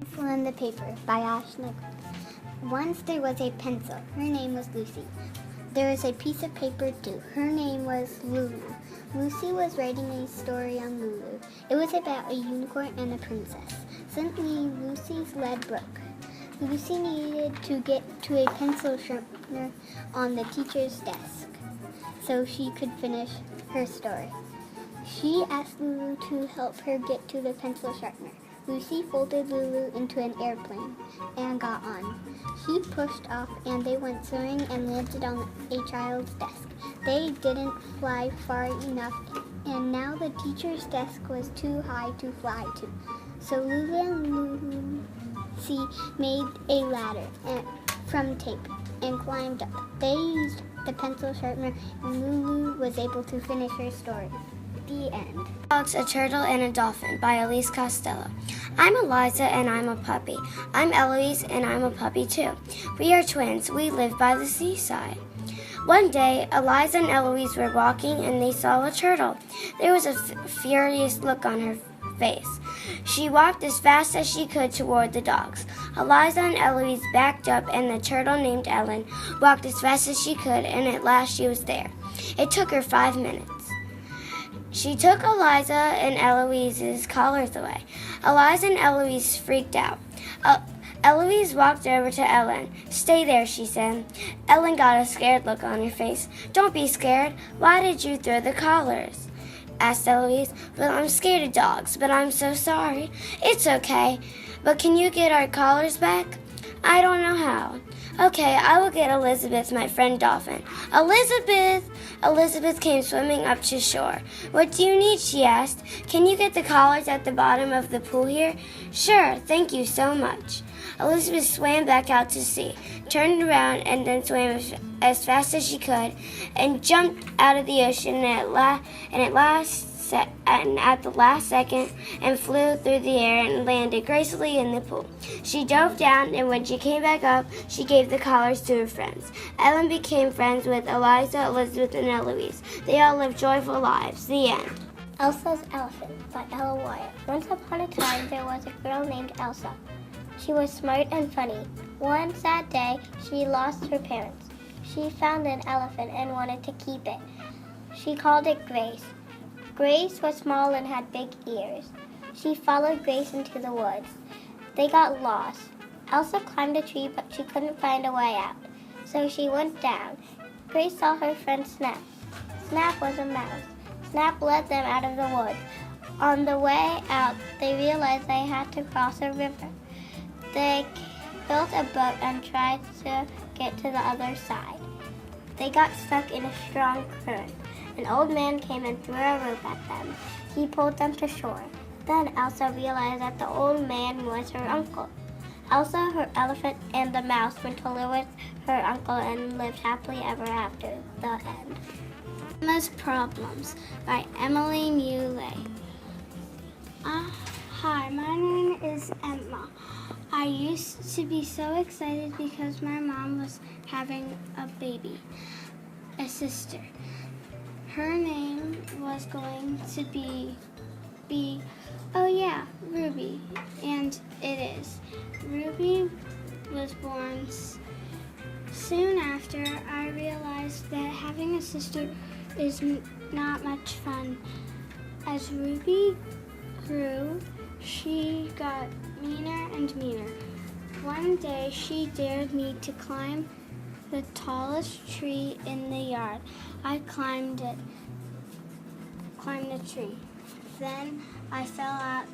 Pencil in the Paper by Ashna. Once there was a pencil. Her name was Lucy. There was a piece of paper too. Her name was Lulu. Lucy was writing a story on Lulu. It was about a unicorn and a princess. Suddenly, Lucy's lead broke. Lucy needed to get to a pencil sharpener on the teacher's desk so she could finish her story. She asked Lulu to help her get to the pencil sharpener. Lucy folded Lulu into an airplane and got on. She pushed off and they went soaring and landed on a child's desk. They didn't fly far enough and now the teacher's desk was too high to fly to. So Lulu and Lucy made a ladder from tape and climbed up. They used the pencil sharpener and Lulu was able to finish her story. The end. Dogs, a Turtle, and a Dolphin by Elise Costello. I'm Eliza and I'm a puppy. I'm Eloise and I'm a puppy too. We are twins. We live by the seaside. One day, Eliza and Eloise were walking and they saw a turtle. There was a furious look on her face. She walked as fast as she could toward the dogs. Eliza and Eloise backed up and the turtle named Ellen walked as fast as she could and at last she was there. It took her 5 minutes. She took Eliza and Eloise's collars away. Eliza and Eloise freaked out. Eloise walked over to Ellen. "Stay there," she said. Ellen got a scared look on her face. "Don't be scared. Why did you throw the collars?" asked Eloise. "Well, I'm scared of dogs, but I'm so sorry." "It's okay. But can you get our collars back?" "I don't know how." "Okay, I will get Elizabeth, my friend Dolphin." "Elizabeth!" Elizabeth came swimming up to shore. "What do you need?" she asked. "Can you get the collars at the bottom of the pool here?" "Sure, thank you so much." Elizabeth swam back out to sea, turned around, and then swam as fast as she could, and jumped out of the ocean at the last second and flew through the air and landed gracefully in the pool. She dove down, and when she came back up, she gave the collars to her friends. Ellen became friends with Eliza, Elizabeth, and Eloise. They all lived joyful lives. The end. Elsa's Elephant by Ella Wyatt. Once upon a time, there was a girl named Elsa. She was smart and funny. One sad day, she lost her parents. She found an elephant and wanted to keep it. She called it Grace. Grace was small and had big ears. She followed Grace into the woods. They got lost. Elsa climbed a tree, but she couldn't find a way out, so she went down. Grace saw her friend Snap. Snap was a mouse. Snap led them out of the woods. On the way out, they realized they had to cross a river. They built a boat and tried to get to the other side. They got stuck in a strong current. An old man came and threw a rope at them. He pulled them to shore. Then Elsa realized that the old man was her uncle. Elsa, her elephant, and the mouse went to live with her uncle and lived happily ever after. The end. Emma's Problems by Emily Muley. Hi, my name is Emma. I used to be so excited because my mom was having a baby, a sister. Her name was going to be Ruby, and it is. Ruby was born. Soon after, I realized that having a sister is not much fun. As Ruby grew, she got meaner and meaner. One day, she dared me to climb the tallest tree in the yard. I climbed the tree. Then I fell out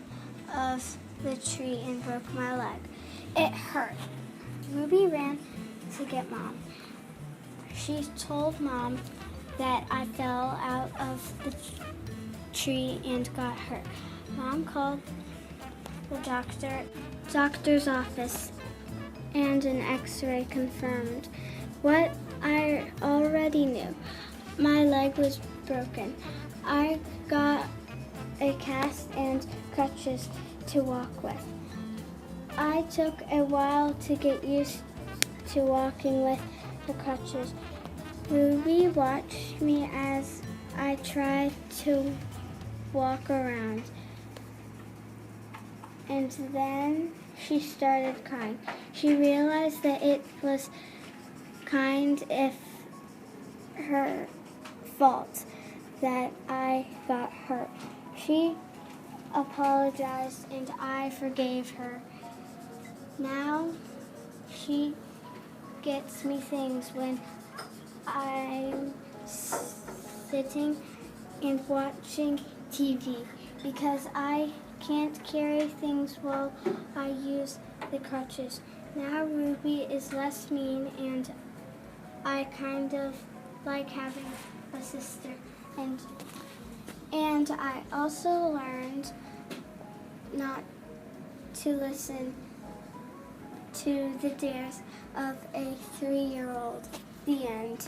of the tree and broke my leg. It hurt. Ruby ran to get Mom. She told Mom that I fell out of the tree and got hurt. Mom called the doctor's office, and an x-ray confirmed what I already knew. My leg was broken. I got a cast and crutches to walk with. I took a while to get used to walking with the crutches. Ruby watched me as I tried to walk around, and then she started crying. She realized that it was kind of her fault that I got hurt. She apologized and I forgave her. Now she gets me things when I'm sitting and watching TV because I can't carry things while I use the crutches. Now Ruby is less mean and I kind of like having a sister. And I also learned not to listen to the dares of a 3-year-old. The end.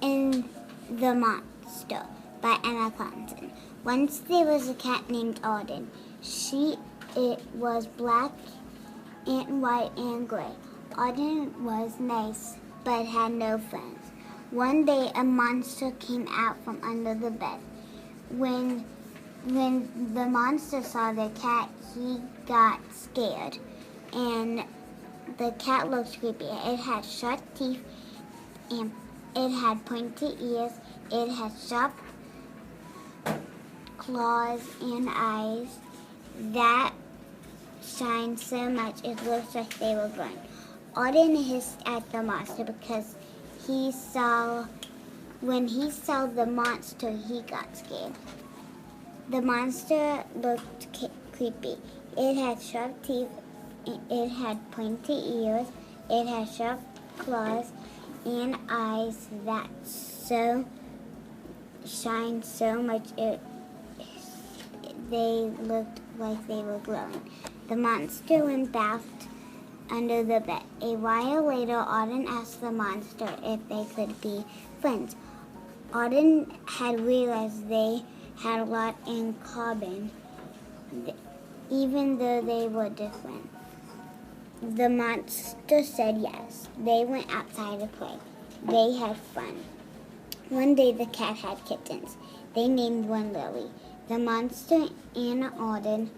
In The Monster by Emma Clemson. Once there was a cat named Auden. It was black and white and gray. Auden was nice but had no friends. One day a monster came out from under the bed. When the monster saw the cat, he got scared. And the cat looked creepy. It had sharp teeth and it had pointy ears. It had sharp claws and eyes that shined so much it looked like they were glowing. Auden hissed at the monster because when he saw the monster, he got scared. The monster looked creepy. It had sharp teeth, it had pointy ears, it had sharp claws and eyes that shined so much they looked like they were glowing. The monster went back under the bed. A while later, Auden asked the monster if they could be friends. Auden had realized they had a lot in common, even though they were different. The monster said yes. They went outside to play. They had fun. One day the cat had kittens. They named one Lily. The monster and Auden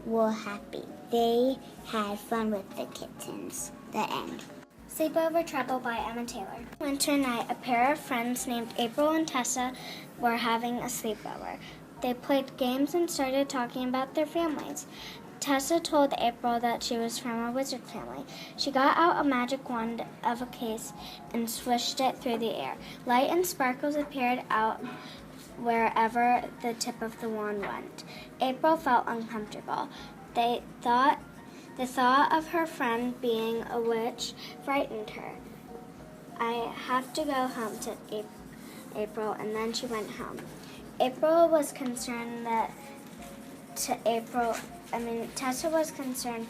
were happy. They had fun with the kittens. The end. Sleepover Trouble by Emma Taylor. Winter night, a pair of friends named April and Tessa were having a sleepover. They played games and started talking about their families. Tessa told April that she was from a wizard family. She got out a magic wand of a case and swished it through the air. Light and sparkles appeared out wherever the tip of the wand went. April felt uncomfortable. The thought of her friend being a witch frightened her. I have to go home, said April, and then she went home. Tessa was concerned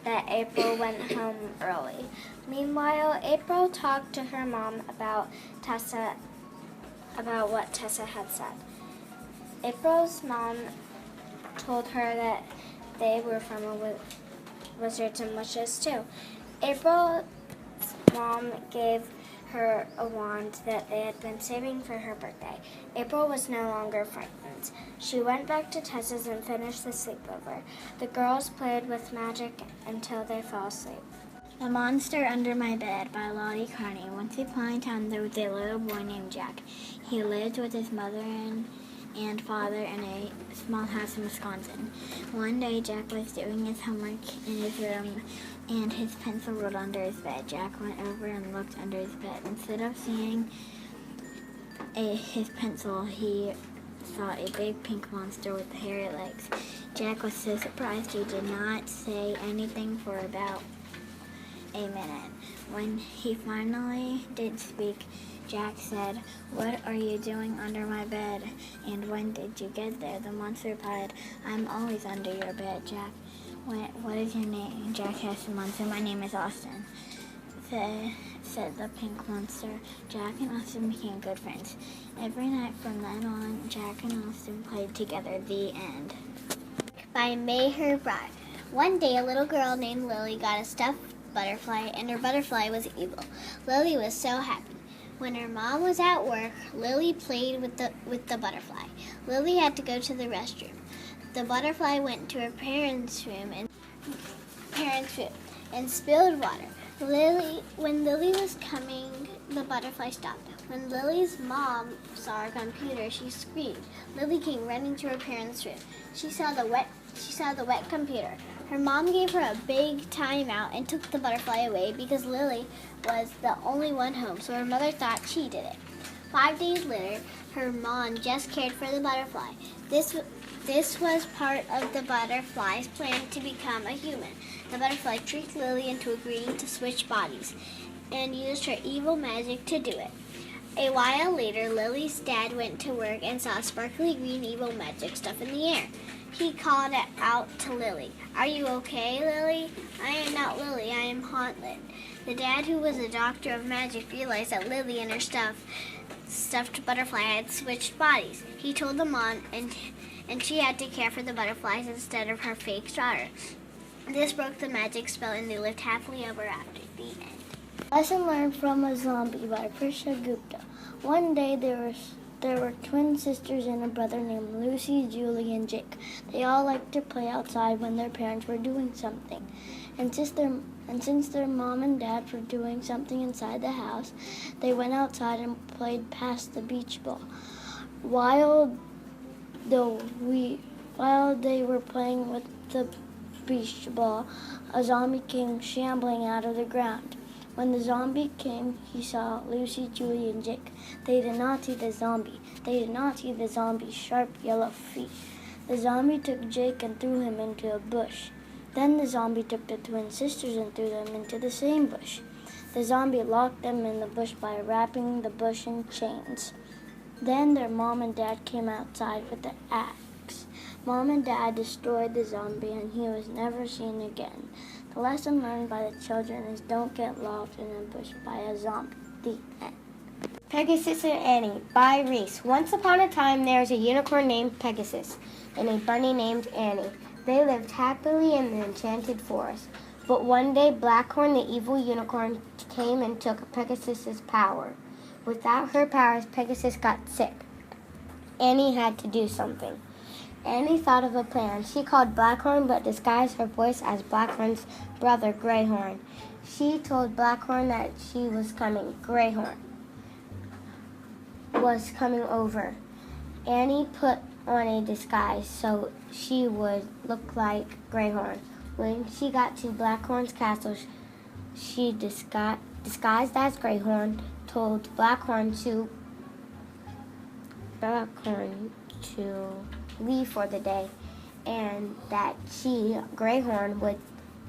that April went home early. Meanwhile, April talked to her mom about what Tessa had said. April's mom told her that they were from wizards and witches too. April's mom gave her a wand that they had been saving for her birthday. April was no longer frightened. She went back to Tessa's and finished the sleepover. The girls played with magic until they fell asleep. The Monster Under My Bed by Lottie Carney. Once upon a time, there was a little boy named Jack. He lived with his mother and father in a small house in Wisconsin. One day, Jack was doing his homework in his room, and his pencil rolled under his bed. Jack went over and looked under his bed. Instead of seeing his pencil, he saw a big pink monster with hairy legs. Jack was so surprised he did not say anything for about a minute. When he finally did speak, Jack said, "What are you doing under my bed? And when did you get there?" The monster replied, "I'm always under your bed, Jack." What is your name?" Jack asked the monster. "My name is Austin," said the pink monster. Jack and Austin became good friends. Every night from then on, Jack and Austin played together. The end. By Mayher Bride. One day, a little girl named Lily got a stuffed butterfly, and her butterfly was evil. Lily was so happy. When her mom was at work, Lily played with the butterfly. Lily had to go to the restroom. The butterfly went to her parents' room, and parents' food and spilled water. When Lily was coming, the butterfly stopped. When Lily's mom saw her computer, she screamed. Lily came running to her parents' room. She saw the wet computer. Her mom gave her a big timeout and took the butterfly away because Lily was the only one home, so her mother thought she did it. 5 days later, her mom just cared for the butterfly. This was part of the butterfly's plan to become a human. The butterfly tricked Lily into agreeing to switch bodies and used her evil magic to do it. A while later, Lily's dad went to work and saw sparkly green evil magic stuff in the air. He called out to Lily. "Are you okay, Lily?" "I am not Lily, I am Haunted." The dad, who was a doctor of magic, realized that Lily and her stuffed butterfly had switched bodies. He told the mom, and she had to care for the butterflies instead of her fake daughter. This broke the magic spell, and they lived happily ever after. The end. Lesson learned from a zombie by Prisha Gupta. One day there were twin sisters and a brother named Lucy, Julie, and Jake. They all liked to play outside when their parents were doing something. And since their mom and dad were doing something inside the house, they went outside and played past the beach ball. While they were playing with the beach ball, a zombie came shambling out of the ground. When the zombie came, he saw Lucy, Julie, and Jake. They did not see the zombie. They did not see the zombie's sharp yellow feet. The zombie took Jake and threw him into a bush. Then the zombie took the twin sisters and threw them into the same bush. The zombie locked them in the bush by wrapping the bush in chains. Then their mom and dad came outside with the axe. Mom and dad destroyed the zombie and he was never seen again. The lesson learned by the children is don't get locked in a bush by a zombie. The end. Pegasus and Annie by Reese. Once upon a time there was a unicorn named Pegasus and a bunny named Annie. They lived happily in the enchanted forest. But one day Blackhorn, the evil unicorn, came and took Pegasus's power. Without her powers, Pegasus got sick. Annie had to do something. Annie thought of a plan. She called Blackhorn but disguised her voice as Blackhorn's brother, Greyhorn. She told Blackhorn that she was coming. Greyhorn was coming over. Annie put on a disguise so she would look like Greyhorn. When she got to Blackhorn's castle, she disguised as Greyhorn, told Blackhorn to leave for the day, and that Greyhorn, would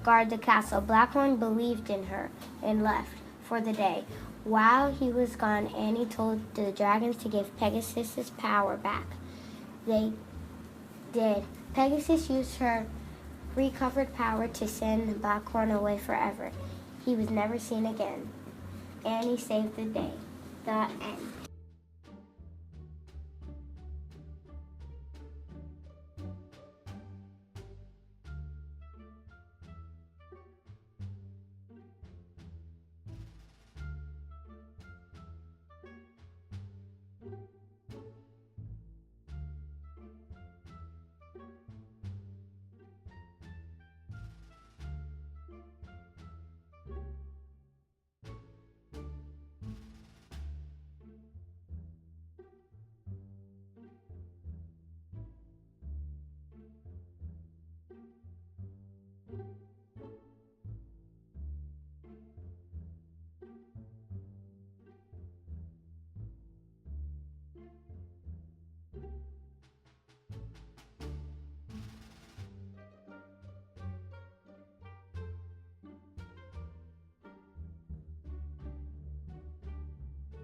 guard the castle. Blackhorn believed in her and left for the day. While he was gone, Annie told the dragons to give Pegasus's power back. They did. Pegasus used her recovered power to send Blackhorn away forever. He was never seen again. Annie saved the day. The end.